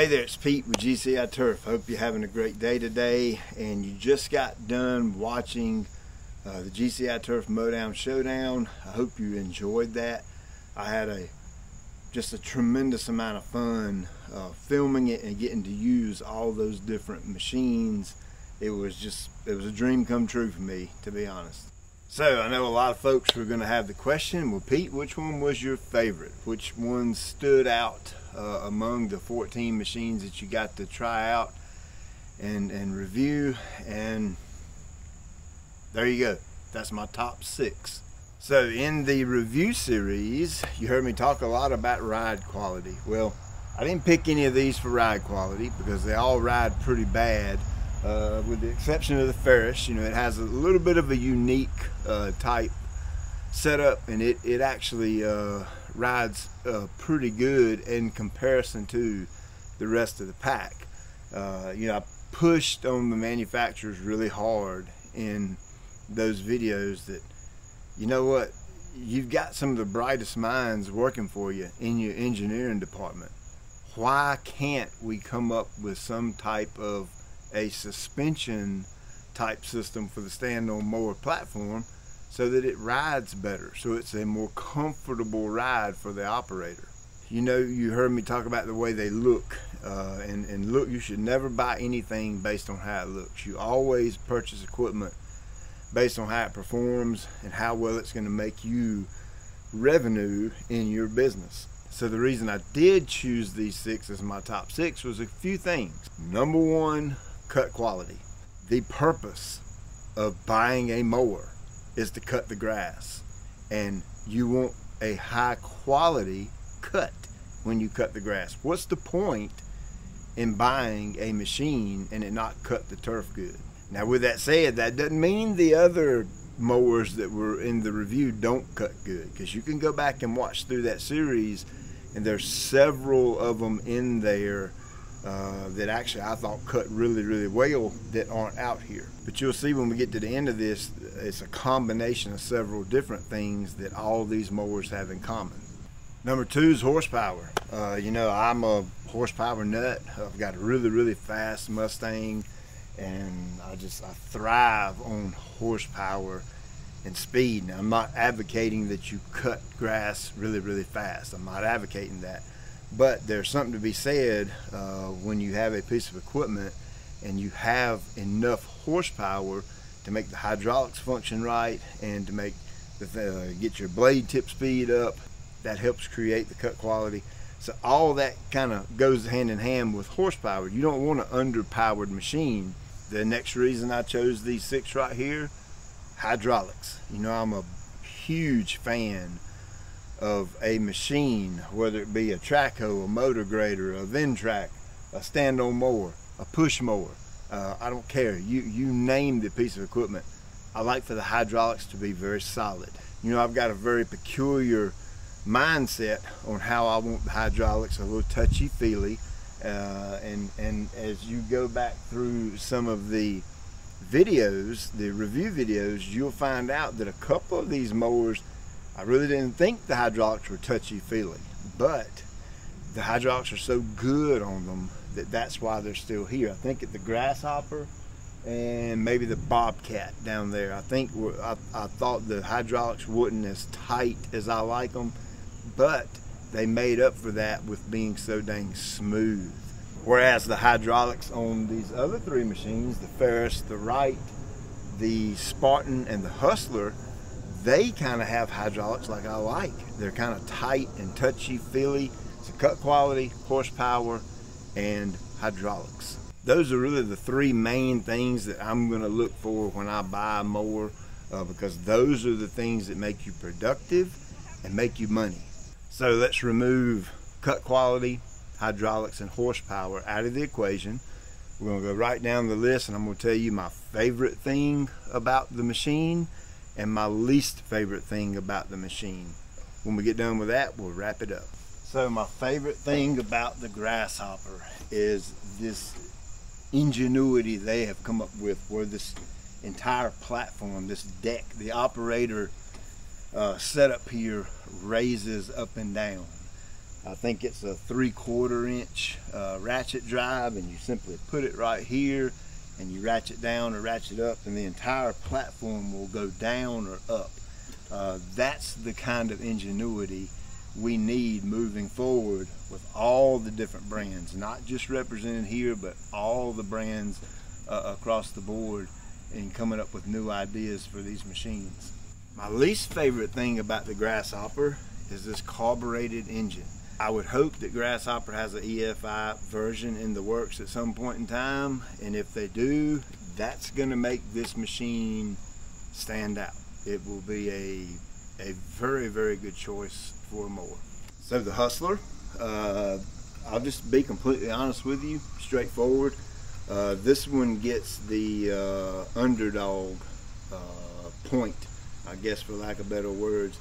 Hey there, it's Pete with GCI Turf. Hope you're having a great day today, and you just got done watching the GCI Turf MowDown ShowDown. I hope you enjoyed that. I had just a tremendous amount of fun filming it and getting to use all those different machines. It was a dream come true for me, to be honest. So I know a lot of folks were going to have the question, well, Pete, which one was your favorite? Which one stood out among the 14 machines that you got to try out and review? And there you go. That's my top 6. So in the review series, you heard me talk a lot about ride quality. Well, I didn't pick any of these for ride quality because they all ride pretty bad. With the exception of the Ferris, you know, it has a little bit of a unique type setup, and it actually rides pretty good in comparison to the rest of the pack. You know, I pushed on the manufacturers really hard in those videos that, you know what, you've got some of the brightest minds working for you in your engineering department. Why can't we come up with some type of a suspension type system for the stand-on mower platform so that it rides better, so it's a more comfortable ride for the operator? You know, you heard me talk about the way they look, and look, you should never buy anything based on how it looks. You always purchase equipment based on how it performs and how well it's going to make you revenue in your business. So the reason I did choose these 6 as my top 6 was a few things. Number 1, cut quality. The purpose of buying a mower is to cut the grass, and you want a high quality cut when you cut the grass. What's the point in buying a machine and it not cut the turf good? Now, with that said, that doesn't mean the other mowers that were in the review don't cut good, because you can go back and watch through that series, and there's several of them in there that actually I thought cut really well that aren't out here. But you'll see when we get to the end of this, it's a combination of several different things that all these mowers have in common. Number 2 is horsepower. You know, I'm a horsepower nut. I've got a really fast Mustang, and I thrive on horsepower and speed. Now, I'm not advocating that you cut grass really fast. I'm not advocating that. But there's something to be said when you have a piece of equipment and you have enough horsepower to make the hydraulics function right and to make get your blade tip speed up. That helps create the cut quality. So all that kind of goes hand in hand with horsepower. You don't want an underpowered machine. The next reason I chose these 6 right here, hydraulics. You know, I'm a huge fan of a machine, whether it be a track hoe, a motor grader, a Ventrac, a stand-on mower, a push mower. I don't care. You name the piece of equipment. I like for the hydraulics to be very solid. You know, I've got a very peculiar mindset on how I want the hydraulics, a little touchy-feely. And as you go back through some of the videos, the review videos, you'll find out that a couple of these mowers, I really didn't think the hydraulics were touchy-feely, but the hydraulics are so good on them that that's why they're still here. I think at the Grasshopper and maybe the Bobcat down there, I thought the hydraulics wasn't as tight as I like them, but they made up for that with being so dang smooth. Whereas the hydraulics on these other 3 machines, the Ferris, the Wright, the Spartan, and the Hustler, they kind of have hydraulics like I like. They're kind of tight and touchy-feely. So cut quality, horsepower, and hydraulics. Those are really the 3 main things that I'm going to look for when I buy a mower, because those are the things that make you productive and make you money. So let's remove cut quality, hydraulics, and horsepower out of the equation. We're going to go right down the list, and I'm going to tell you my favorite thing about the machine and my least favorite thing about the machine. When we get done with that, we'll wrap it up. So my favorite thing about the Grasshopper is this ingenuity they have come up with, where this entire platform, this deck, the operator setup here raises up and down. I think it's a 3/4 inch ratchet drive, and you simply put it right here and you ratchet down or ratchet up, and the entire platform will go down or up. That's the kind of ingenuity we need moving forward with all the different brands, not just represented here, but all the brands across the board, and coming up with new ideas for these machines. My least favorite thing about the Grasshopper is this carbureted engine. I would hope that Grasshopper has an EFI version in the works at some point in time, and if they do, that's going to make this machine stand out. It will be a very, very good choice for a mower. So the Hustler, I'll just be completely honest with you, straightforward. This one gets the underdog point, I guess, for lack of better words.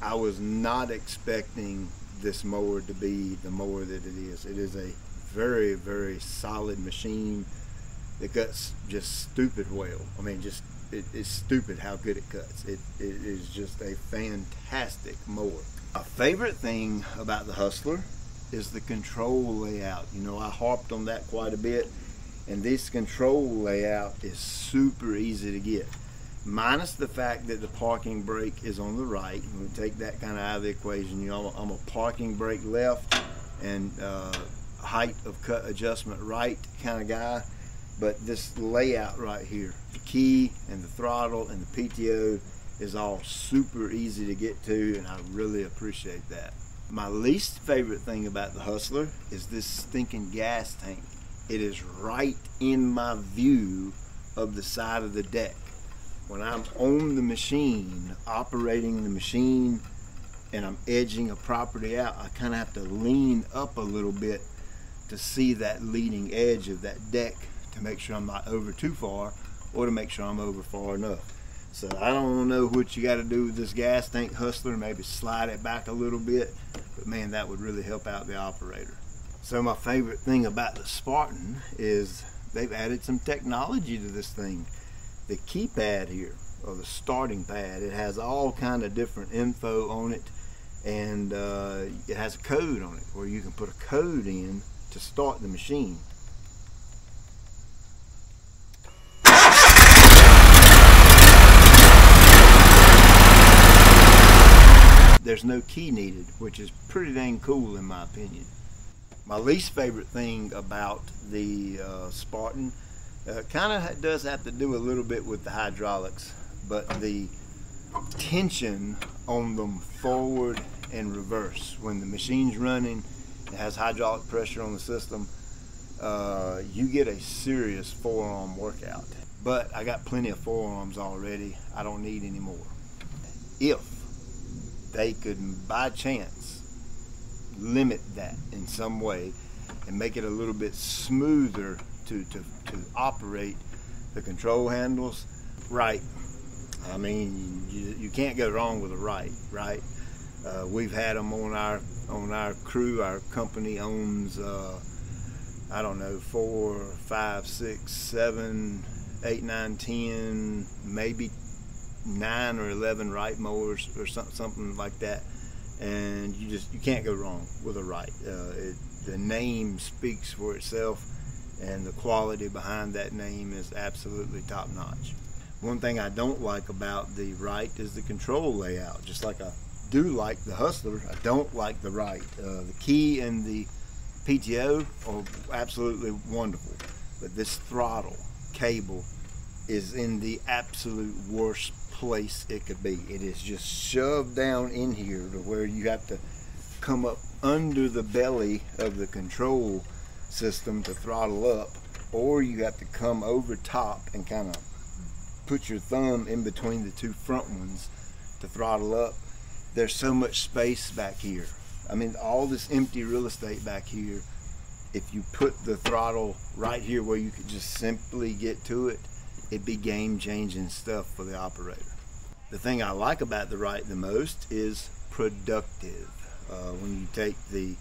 I was not expecting this mower to be the mower that it is. It is a very, very solid machine that cuts just stupid well. I mean, just it's stupid how good it cuts. It is just a fantastic mower. My favorite thing about the Hustler is the control layout. You know, I harped on that quite a bit, and this control layout is super easy to get. Minus the fact that the parking brake is on the right. We take that kind of out of the equation. You know, I'm a parking brake left and height of cut adjustment right kind of guy. But this layout right here, the key and the throttle and the PTO, is all super easy to get to, and I really appreciate that. My least favorite thing about the Hustler is this stinking gas tank. It is right in my view of the side of the deck. When I'm on the machine, operating the machine, and I'm edging a property out, I kind of have to lean up a little bit to see that leading edge of that deck, to make sure I'm not over too far, or to make sure I'm over far enough. So I don't know what you got to do with this gas tank Hustler. Maybe slide it back a little bit, but man, that would really help out the operator. So my favorite thing about the Spartan is they've added some technology to this thing. The keypad here, or the starting pad, it has all kind of different info on it, and it has a code on it where you can put a code in to start the machine. There's no key needed, which is pretty dang cool in my opinion. My least favorite thing about the Spartan kind of does have to do a little bit with the hydraulics, but the tension on them forward and reverse. When the machine's running, it has hydraulic pressure on the system, you get a serious forearm workout. But I got plenty of forearms already. I don't need any more. If they could, by chance, limit that in some way and make it a little bit smoother to operate the control handles right. I mean, you can't go wrong with a right. We've had them on our crew. Our company owns I don't know, 4, 5, 6, 7, 8, 9, 10, maybe 9 or 11 right mowers or something like that, and you can't go wrong with a right. The name speaks for itself, and the quality behind that name is absolutely top notch. One thing I don't like about the right is the control layout. Just like I do like the Hustler, I don't like the right. The key and the PTO are absolutely wonderful, but this throttle cable is in the absolute worst place it could be. It is just shoved down in here to where you have to come up under the belly of the control system to throttle up, or you have to come over top and kind of put your thumb in between the two front ones to throttle up. There's so much space back here. I mean, all this empty real estate back here, if you put the throttle right here where you could just simply get to it, it'd be game-changing stuff for the operator. The thing I like about the right the most is productive. When you take the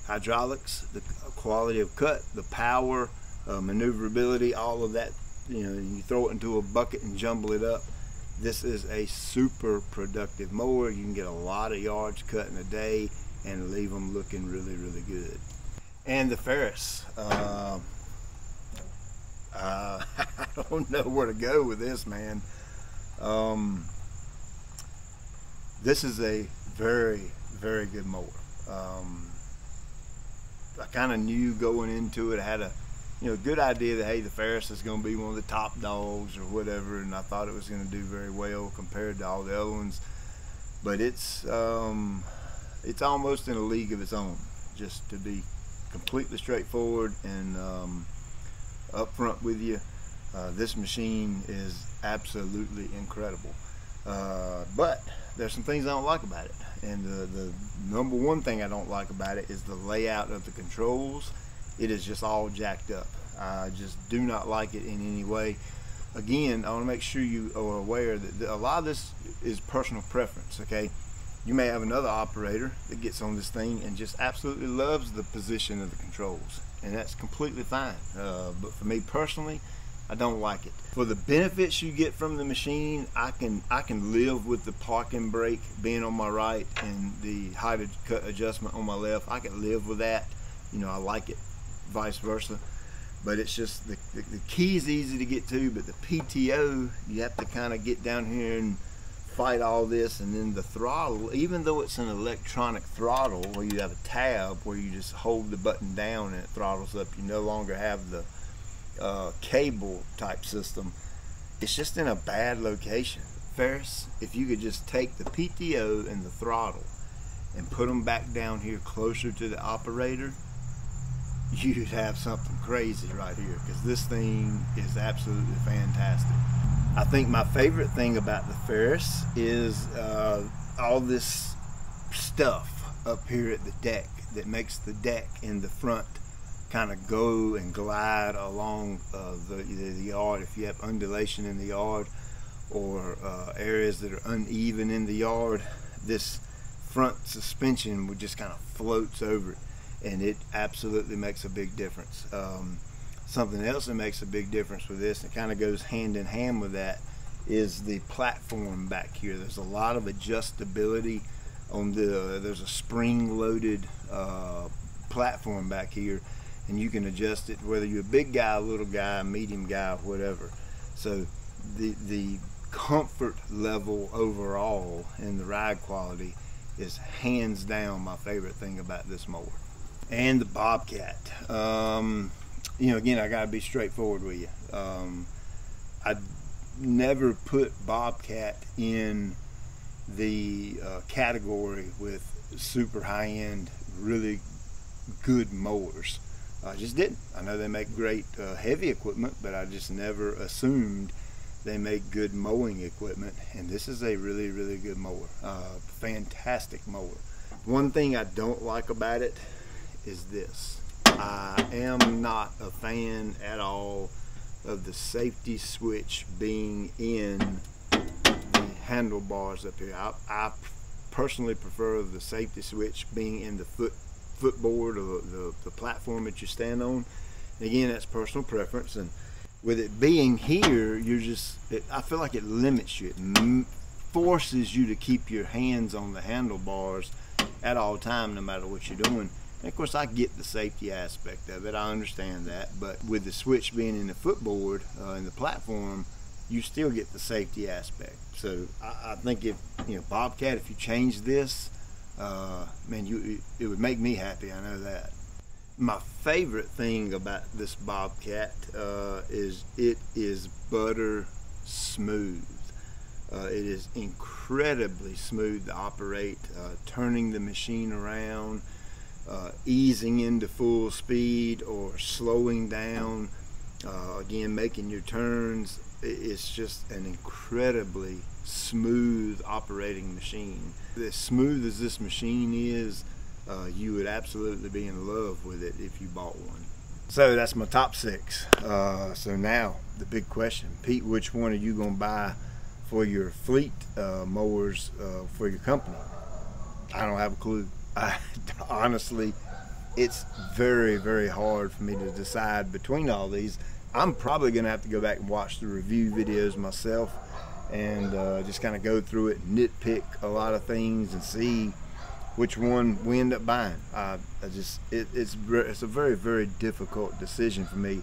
hydraulics, the quality of cut, the power, maneuverability, all of that, and you throw it into a bucket and jumble it up, this is a super productive mower. You can get a lot of yards cut in a day, and leave them looking really, really good. And the Ferris, I don't know where to go with this, man. This is a very, very good mower. I kind of knew going into it, I had a good idea that, hey, the Ferris is going to be one of the top dogs or whatever, and I thought it was going to do very well compared to all the other ones. But it's almost in a league of its own, just to be completely straightforward and upfront with you. This machine is absolutely incredible. But there's some things I don't like about it, and the number one thing I don't like about it is the layout of the controls. It is just all jacked up. I just do not like it in any way. Again, I want to make sure you are aware that a lot of this is personal preference, okay? You may have another operator that gets on this thing and just absolutely loves the position of the controls, and that's completely fine. But for me personally, I don't like it. For the benefits you get from the machine, I can live with the parking brake being on my right and the height cut adjustment on my left. I can live with that. I like it, vice versa. But it's just the key is easy to get to, but the PTO, you have to kind of get down here and fight all this. And then the throttle, even though it's an electronic throttle where you have a tab where you just hold the button down and it throttles up, you no longer have the cable type system. It's just in a bad location. Ferris, if you could just take the PTO and the throttle and put them back down here closer to the operator, you'd have something crazy right here, because this thing is absolutely fantastic. I think my favorite thing about the Ferris is all this stuff up here at the deck that makes the deck in the front kind of go and glide along the yard. If you have undulation in the yard or areas that are uneven in the yard, this front suspension would just kind of floats over it, and it absolutely makes a big difference. Something else that makes a big difference with this, and it kind of goes hand in hand with that, is the platform back here. There's a lot of adjustability on there's a spring-loaded platform back here, and you can adjust it whether you're a big guy, a little guy, a medium guy, whatever. So the comfort level overall and the ride quality is hands down my favorite thing about this mower. And the Bobcat. Again, I gotta be straightforward with you. I never put Bobcat in the category with super high-end, really good mowers. I just didn't. I know they make great heavy equipment, but I just never assumed they make good mowing equipment, and this is a really, really good mower. Fantastic mower. One thing I don't like about it is this. I am not a fan at all of the safety switch being in the handlebars up here. I personally prefer the safety switch being in the footboard or the platform that you stand on. And again, that's personal preference, and with it being here, I feel like it limits you. It forces you to keep your hands on the handlebars at all time, no matter what you're doing. And of course, I get the safety aspect of it. I understand that. But with the switch being in the footboard and the platform, you still get the safety aspect. So I think if Bobcat, if you change this, man, it would make me happy. I know that. My favorite thing about this Bobcat is it is butter smooth. It is incredibly smooth to operate, turning the machine around, easing into full speed or slowing down, again, making your turns. It's just an incredibly smooth operating machine. As smooth as this machine is, you would absolutely be in love with it if you bought one. So that's my top 6. So now the big question, Pete, which one are you going to buy for your fleet mowers for your company? I don't have a clue. Honestly, it's very, very hard for me to decide between all these. I'm probably going to have to go back and watch the review videos myself and just kind of go through it, nitpick a lot of things and see which one we end up buying. It's a very, very difficult decision for me.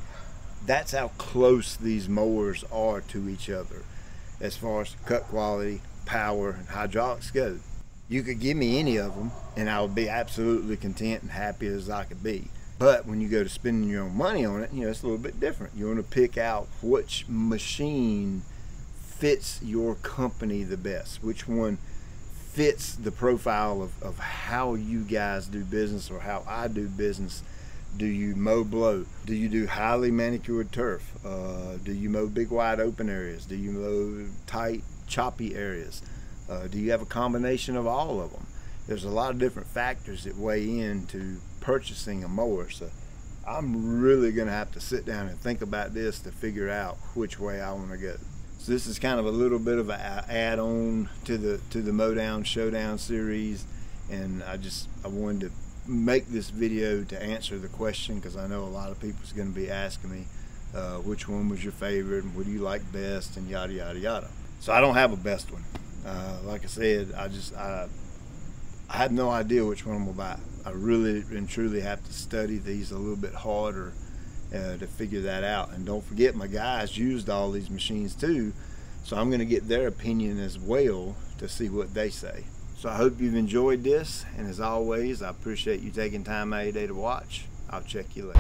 That's how close these mowers are to each other as far as cut quality, power, and hydraulics go. You could give me any of them and I would be absolutely content and happy as I could be. But when you go to spending your own money on it, it's a little bit different. You want to pick out which machine fits your company the best, which one fits the profile of how you guys do business or how I do business. Do you mow blow? Do you do highly manicured turf? Do you mow big wide open areas? Do you mow tight choppy areas? Do you have a combination of all of them? There's a lot of different factors that weigh into purchasing a mower, so I'm really gonna have to sit down and think about this to figure out which way I want to go. So this is kind of a little bit of an add-on to the MowDown ShowDown series, and I wanted to make this video to answer the question, because I know a lot of people's going to be asking me which one was your favorite and what do you like best and yada yada yada. So I don't have a best one. Like I said, I have no idea which one I'm gonna buy. I really and truly have to study these a little bit harder to figure that out. And don't forget, my guys used all these machines too, so I'm gonna get their opinion as well to see what they say. So I hope you've enjoyed this, and as always, I appreciate you taking time out of your day to watch. I'll check you later.